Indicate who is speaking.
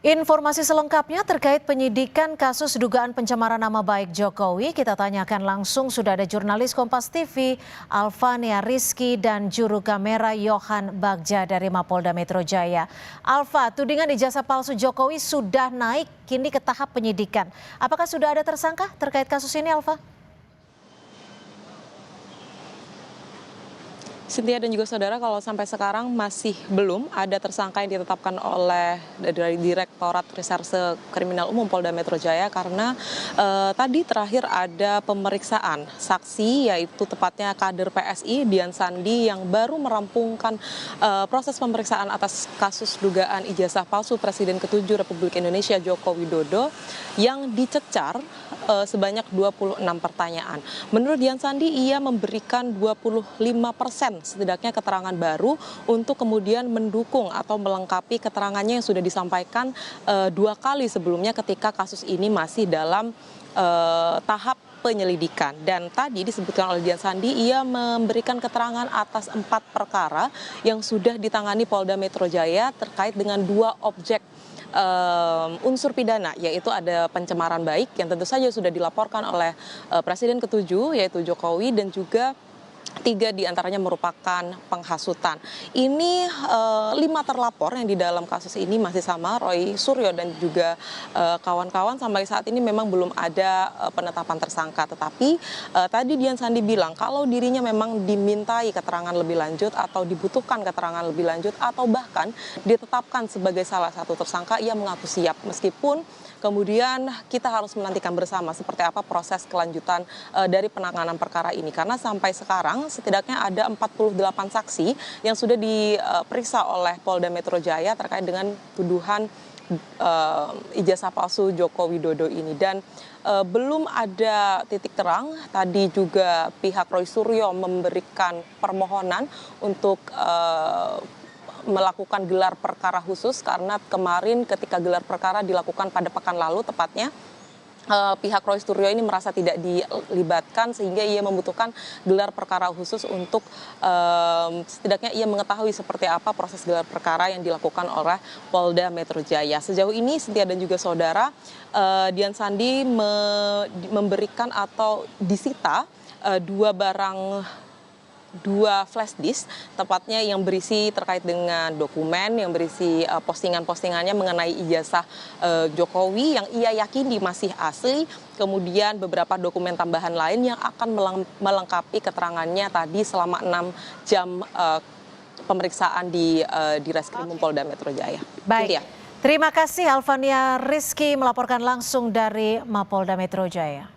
Speaker 1: Informasi selengkapnya terkait penyidikan kasus dugaan pencemaran nama baik Jokowi, kita tanyakan langsung. Sudah ada jurnalis Kompas TV, Alfania Rizky, dan juru kamera Yohan Bagja dari Mapolda Metro Jaya. Alfa, tudingan ijazah palsu Jokowi sudah naik kini ke tahap penyidikan. Apakah sudah ada tersangka terkait kasus ini, Alfa?
Speaker 2: Cynthia dan juga saudara, kalau sampai sekarang masih belum ada tersangka yang ditetapkan oleh dari Direktorat Reserse Kriminal Umum Polda Metro Jaya karena tadi terakhir ada pemeriksaan saksi, yaitu tepatnya kader PSI Dian Sandi yang baru merampungkan proses pemeriksaan atas kasus dugaan ijazah palsu Presiden ke-7 Republik Indonesia Joko Widodo yang dicecar sebanyak 26 pertanyaan. Menurut Dian Sandi, ia memberikan 25% setidaknya keterangan baru untuk kemudian mendukung atau melengkapi keterangannya yang sudah disampaikan 2 kali sebelumnya ketika kasus ini masih dalam tahap penyelidikan. Dan tadi disebutkan oleh Dian Sandi, ia memberikan keterangan atas 4 perkara yang sudah ditangani Polda Metro Jaya terkait dengan 2 objek unsur pidana, yaitu ada pencemaran baik yang tentu saja sudah dilaporkan oleh Presiden ke-7 yaitu Jokowi, dan juga 3 diantaranya merupakan penghasutan. Ini 5 terlapor yang di dalam kasus ini masih sama, Roy Suryo dan juga kawan-kawan. Sampai saat ini memang belum ada penetapan tersangka. Tetapi tadi Dian Sandi bilang kalau dirinya memang dimintai keterangan lebih lanjut atau dibutuhkan keterangan lebih lanjut atau bahkan ditetapkan sebagai salah satu tersangka, ia mengaku siap. Meskipun kemudian kita harus menantikan bersama seperti apa proses kelanjutan dari penanganan perkara ini. Karena sampai sekarang setidaknya ada 48 saksi yang sudah diperiksa oleh Polda Metro Jaya terkait dengan tuduhan ijazah palsu Joko Widodo ini. Dan belum ada titik terang. Tadi juga pihak Roy Suryo memberikan permohonan untuk melakukan gelar perkara khusus karena kemarin ketika gelar perkara dilakukan pada pekan lalu tepatnya, pihak Roy Suryo ini merasa tidak dilibatkan sehingga ia membutuhkan gelar perkara khusus untuk setidaknya ia mengetahui seperti apa proses gelar perkara yang dilakukan oleh Polda Metro Jaya. Sejauh ini Cynthia dan juga saudara, Dian Sandi memberikan atau disita 2 flash disk, tepatnya yang berisi terkait dengan dokumen yang berisi postingan-postingannya mengenai ijazah Jokowi yang ia yakini masih asli, kemudian beberapa dokumen tambahan lain yang akan melengkapi keterangannya tadi selama 6 jam pemeriksaan di Reskrimum Polda Metro Jaya.
Speaker 1: Baik, terima kasih Alfania Rizky melaporkan langsung dari Mapolda Metro Jaya.